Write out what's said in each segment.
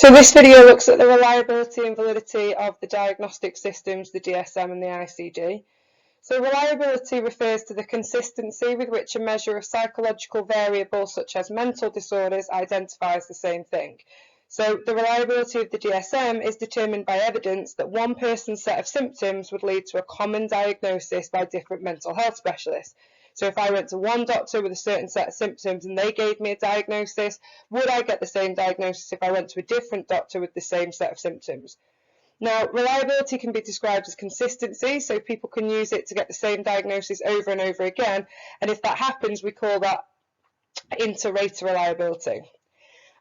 So this video looks at the reliability and validity of the diagnostic systems, the DSM and the ICD. So reliability refers to the consistency with which a measure of psychological variables such as mental disorders identifies the same thing. So the reliability of the DSM is determined by evidence that one person's set of symptoms would lead to a common diagnosis by different mental health specialists. So if I went to one doctor with a certain set of symptoms and they gave me a diagnosis, would I get the same diagnosis if I went to a different doctor with the same set of symptoms? Now, reliability can be described as consistency, so people can use it to get the same diagnosis over and over again, and if that happens, we call that inter-rater reliability.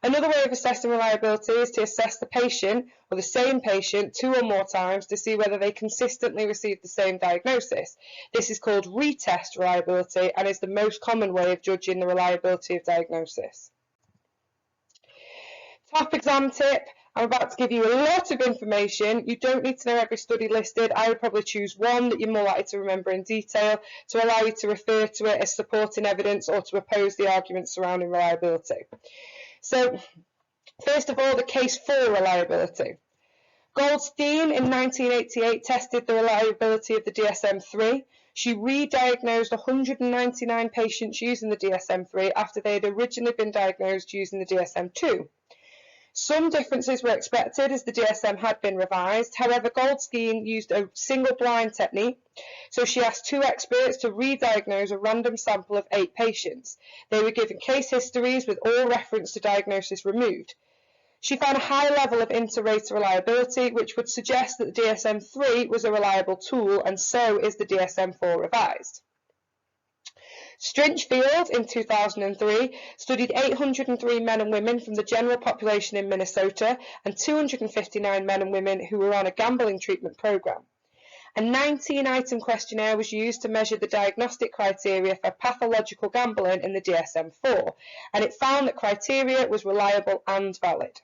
Another way of assessing reliability is to assess the patient, or the same patient, 2 or more times to see whether they consistently receive the same diagnosis. This is called retest reliability and is the most common way of judging the reliability of diagnosis. Top exam tip. I'm about to give you a lot of information. You don't need to know every study listed. I would probably choose one that you're more likely to remember in detail to allow you to refer to it as supporting evidence or to oppose the arguments surrounding reliability. So, first of all, the case for reliability. Goldstein in 1988 tested the reliability of the DSM-3. She re-diagnosed 199 patients using the DSM-3 after they had originally been diagnosed using the DSM-2. Some differences were expected as the DSM had been revised. However, Goldstein used a single blind technique, so she asked 2 experts to re-diagnose a random sample of 8 patients. They were given case histories with all reference to diagnosis removed. She found a high level of inter-rater reliability, which would suggest that the DSM-3 was a reliable tool, and so is the DSM-4 revised. Strinchfield in 2003 studied 803 men and women from the general population in Minnesota and 259 men and women who were on a gambling treatment program. A 19-item questionnaire was used to measure the diagnostic criteria for pathological gambling in the DSM-4, and it found that criteria was reliable and valid.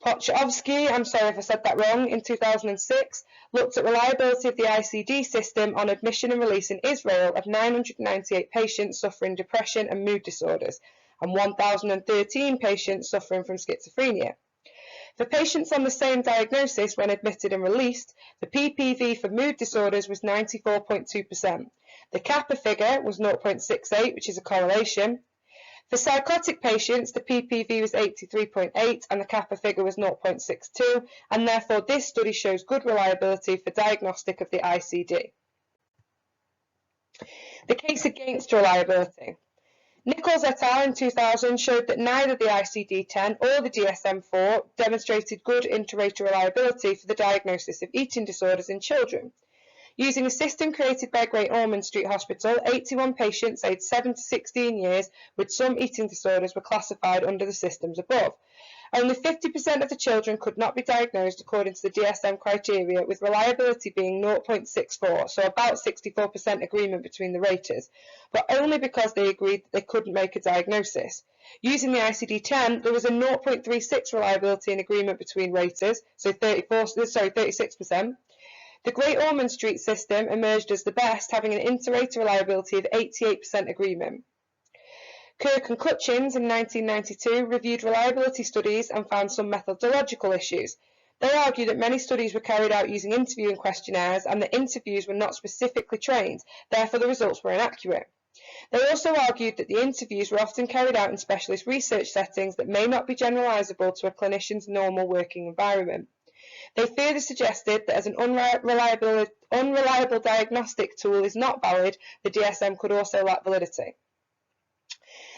Pochovsky, I'm sorry if I said that wrong, in 2006 looked at reliability of the ICD system on admission and release in Israel of 998 patients suffering depression and mood disorders and 1,013 patients suffering from schizophrenia. For patients on the same diagnosis when admitted and released, the PPV for mood disorders was 94.2%. The kappa figure was 0.68, which is a correlation. For psychotic patients, the PPV was 83.8 and the kappa figure was 0.62, and therefore this study shows good reliability for diagnostic of the ICD. The case against reliability. Nichols et al. In 2000 showed that neither the ICD-10 or the DSM-4 demonstrated good inter-rater reliability for the diagnosis of eating disorders in children. Using a system created by Great Ormond Street Hospital, 81 patients aged 7 to 16 years with some eating disorders were classified under the systems above. Only 50% of the children could not be diagnosed according to the DSM criteria, with reliability being 0.64, so about 64% agreement between the raters, but only because they agreed that they couldn't make a diagnosis. Using the ICD-10, there was a 0.36 reliability in agreement between raters, so 36%. The Great Ormond Street system emerged as the best, having an inter-rater reliability of 88% agreement. Kirk and Cutchins in 1992 reviewed reliability studies and found some methodological issues. They argued that many studies were carried out using interviewing questionnaires and that interviews were not specifically trained, therefore the results were inaccurate. They also argued that the interviews were often carried out in specialist research settings that may not be generalizable to a clinician's normal working environment. They further suggested that as an unreliable diagnostic tool is not valid, the DSM could also lack validity.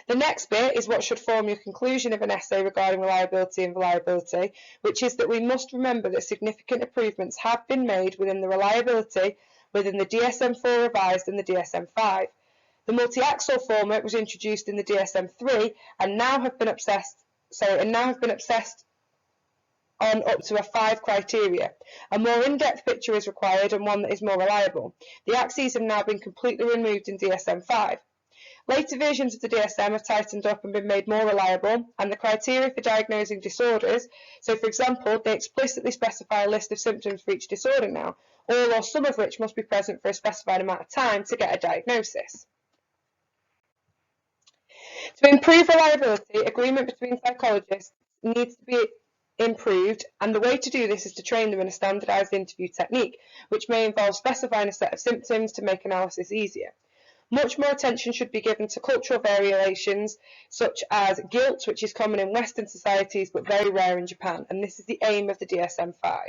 The next bit is what should form your conclusion of an essay regarding reliability and variability, which is that we must remember that significant improvements have been made within the reliability within the DSM-4 revised and the DSM-5. The multi-axle format was introduced in the DSM-3 and now have been obsessed on up to 5 criteria. A more in-depth picture is required and one that is more reliable. The axes have now been completely removed in DSM-5. Later versions of the DSM have tightened up and been made more reliable, and the criteria for diagnosing disorders, so for example, they explicitly specify a list of symptoms for each disorder now, all or some of which must be present for a specified amount of time to get a diagnosis. To improve reliability, agreement between psychologists needs to be improved, and the way to do this is to train them in a standardised interview technique, which may involve specifying a set of symptoms to make analysis easier. Much more attention should be given to cultural variations such as guilt, which is common in Western societies but very rare in Japan, and this is the aim of the DSM-5.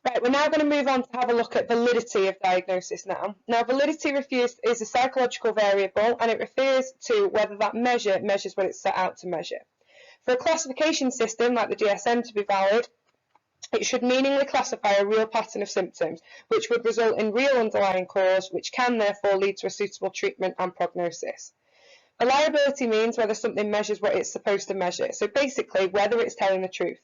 Right, we're now going to move on to have a look at validity of diagnosis now. Now, validity is a psychological variable, and it refers to whether that measure measures what it's set out to measure. For a classification system like the DSM to be valid, it should meaningfully classify a real pattern of symptoms, which would result in real underlying cause, which can therefore lead to a suitable treatment and prognosis. Reliability means whether something measures what it's supposed to measure, so basically whether it's telling the truth.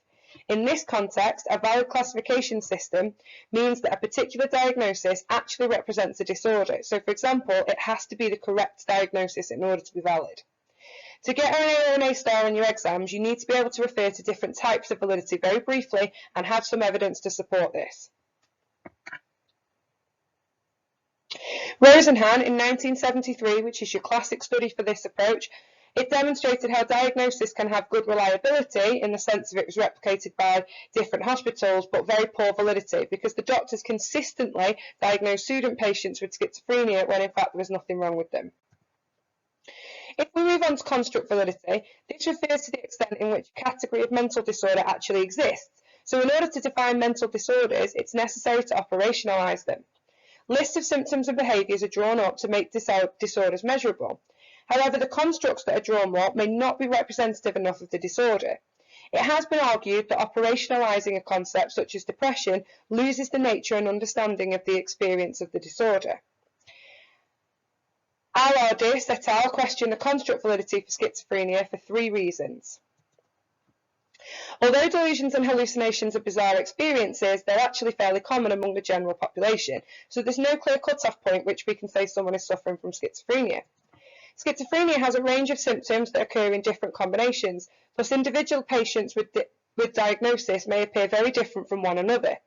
In this context, a valid classification system means that a particular diagnosis actually represents a disorder. So, for example, it has to be the correct diagnosis in order to be valid. To get an A or an A star on your exams, you need to be able to refer to different types of validity very briefly and have some evidence to support this. Rosenhan in 1973, which is your classic study for this approach, it demonstrated how diagnosis can have good reliability in the sense of it was replicated by different hospitals, but very poor validity because the doctors consistently diagnosed student patients with schizophrenia when in fact there was nothing wrong with them. If we move on to construct validity, this refers to the extent in which a category of mental disorder actually exists. So in order to define mental disorders, it's necessary to operationalise them. Lists of symptoms and behaviours are drawn up to make disorders measurable. However, the constructs that are drawn up may not be representative enough of the disorder. It has been argued that operationalising a concept such as depression loses the nature and understanding of the experience of the disorder. Alardis et al. Question the construct validity for schizophrenia for 3 reasons. Although delusions and hallucinations are bizarre experiences, they're actually fairly common among the general population, so there's no clear cut-off point which we can say someone is suffering from schizophrenia. Schizophrenia has a range of symptoms that occur in different combinations, plus individual patients with diagnosis may appear very different from one another.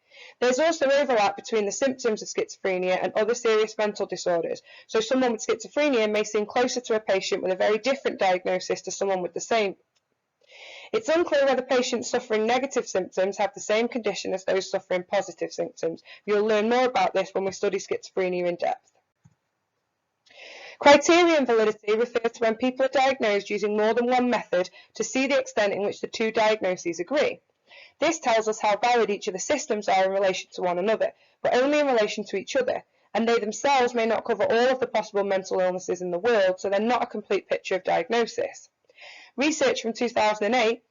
There's also overlap between the symptoms of schizophrenia and other serious mental disorders, so someone with schizophrenia may seem closer to a patient with a very different diagnosis to someone with the same. It's unclear whether patients suffering negative symptoms have the same condition as those suffering positive symptoms. You'll learn more about this when we study schizophrenia in depth. Criterion validity refers to when people are diagnosed using more than one method to see the extent in which the 2 diagnoses agree. This tells us how valid each of the systems are in relation to one another, but only in relation to each other, and they themselves may not cover all of the possible mental illnesses in the world, so they're not a complete picture of diagnosis. Research from 2008,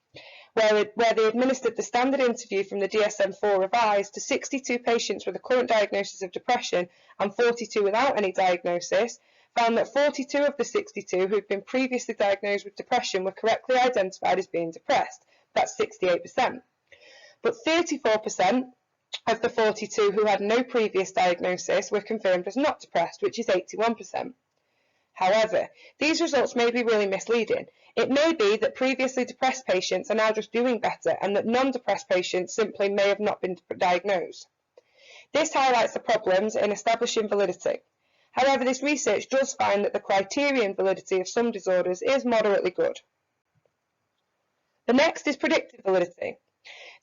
where they administered the standard interview from the DSM-4 revised to 62 patients with a current diagnosis of depression and 42 without any diagnosis, found that 42 of the 62 who had been previously diagnosed with depression were correctly identified as being depressed. That's 68%. But 34% of the 42 who had no previous diagnosis were confirmed as not depressed, which is 81%. However, these results may be really misleading. It may be that previously depressed patients are now just doing better and that non-depressed patients simply may have not been diagnosed. This highlights the problems in establishing validity. However, this research does find that the criterion validity of some disorders is moderately good. The next is predictive validity.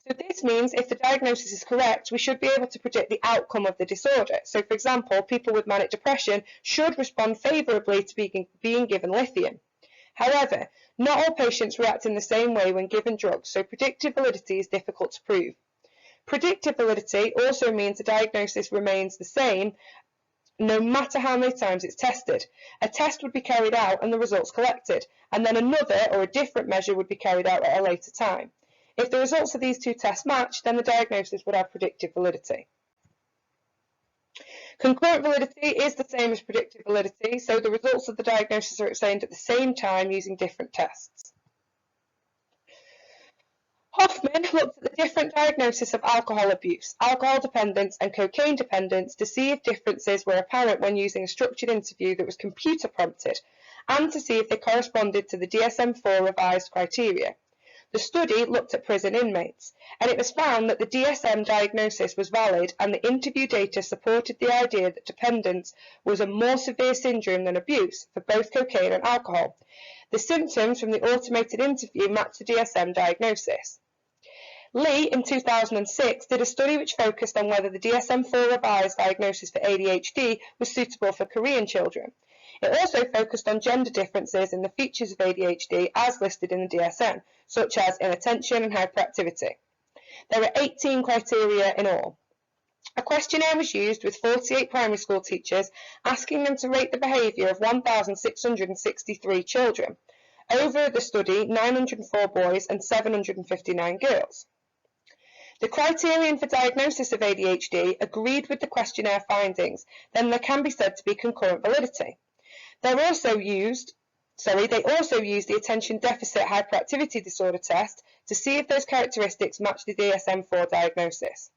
So this means if the diagnosis is correct, we should be able to predict the outcome of the disorder. So for example, people with manic depression should respond favourably to being given lithium. However, not all patients react in the same way when given drugs, so predictive validity is difficult to prove. Predictive validity also means the diagnosis remains the same no matter how many times it's tested. A test would be carried out and the results collected, and then another or a different measure would be carried out at a later time. If the results of these 2 tests match, then the diagnosis would have predictive validity. Concurrent validity is the same as predictive validity, so the results of the diagnosis are obtained at the same time using different tests. Hoffman looked at the different diagnosis of alcohol abuse, alcohol dependence and cocaine dependence to see if differences were apparent when using a structured interview that was computer prompted and to see if they corresponded to the DSM-4 revised criteria. The study looked at prison inmates, and it was found that the DSM diagnosis was valid, and the interview data supported the idea that dependence was a more severe syndrome than abuse for both cocaine and alcohol. The symptoms from the automated interview matched the DSM diagnosis. Lee, in 2006, did a study which focused on whether the DSM-4 revised diagnosis for ADHD was suitable for Korean children. It also focused on gender differences in the features of ADHD as listed in the DSM, such as inattention and hyperactivity. There are 18 criteria in all. A questionnaire was used with 48 primary school teachers, asking them to rate the behaviour of 1,663 children. Over the study, 904 boys and 759 girls. The criterion for diagnosis of ADHD agreed with the questionnaire findings, then there can be said to be concurrent validity. They also used the attention deficit hyperactivity disorder test to see if those characteristics match the DSM-4 diagnosis.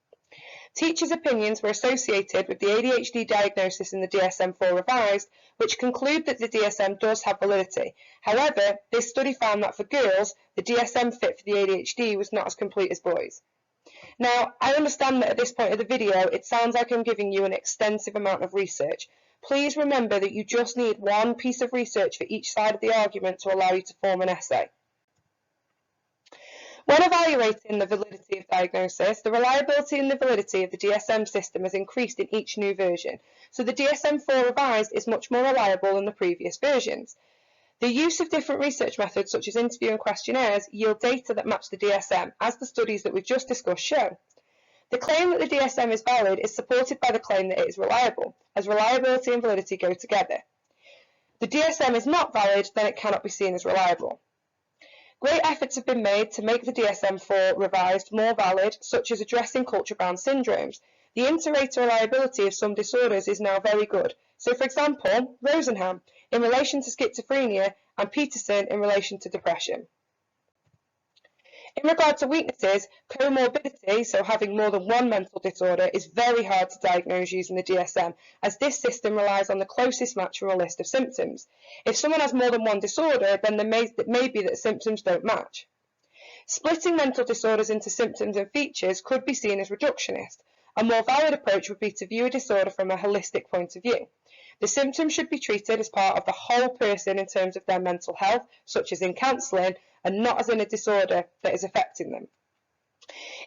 Teachers' opinions were associated with the ADHD diagnosis in the DSM-4 revised, which conclude that the DSM does have validity. However, this study found that for girls, the DSM fit for the ADHD was not as complete as boys. Now, I understand that at this point of the video, it sounds like I'm giving you an extensive amount of research. Please remember that you just need one piece of research for each side of the argument to allow you to form an essay. When evaluating the validity of diagnosis, the reliability and the validity of the DSM system has increased in each new version, so the DSM-4 revised is much more reliable than the previous versions. The use of different research methods such as interview and questionnaires yield data that match the DSM, as the studies that we've just discussed show. The claim that the DSM is valid is supported by the claim that it is reliable, as reliability and validity go together. The DSM is not valid, then it cannot be seen as reliable. Great efforts have been made to make the DSM-4 revised more valid, such as addressing culture-bound syndromes. The inter-rater reliability of some disorders is now very good. So, for example, Rosenham in relation to schizophrenia and Peterson in relation to depression. In regard to weaknesses, comorbidity, so having more than one mental disorder, is very hard to diagnose using the DSM, as this system relies on the closest match from a list of symptoms. If someone has more than one disorder, then it may be that symptoms don't match. Splitting mental disorders into symptoms and features could be seen as reductionist. A more valid approach would be to view a disorder from a holistic point of view. The symptoms should be treated as part of the whole person in terms of their mental health, such as in counselling, and not as in a disorder that is affecting them.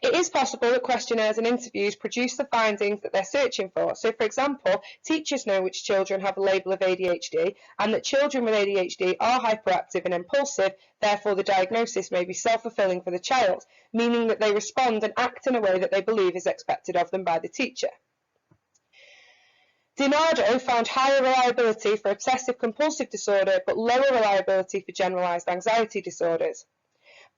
It is possible that questionnaires and interviews produce the findings that they're searching for. So, for example, teachers know which children have a label of ADHD and that children with ADHD are hyperactive and impulsive, therefore the diagnosis may be self-fulfilling for the child, meaning that they respond and act in a way that they believe is expected of them by the teacher. DiNardo found higher reliability for obsessive-compulsive disorder but lower reliability for generalized anxiety disorders.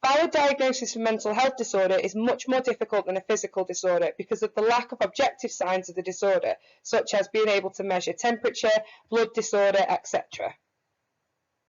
Valid diagnosis for mental health disorder is much more difficult than a physical disorder because of the lack of objective signs of the disorder, such as being able to measure temperature, blood disorder, etc.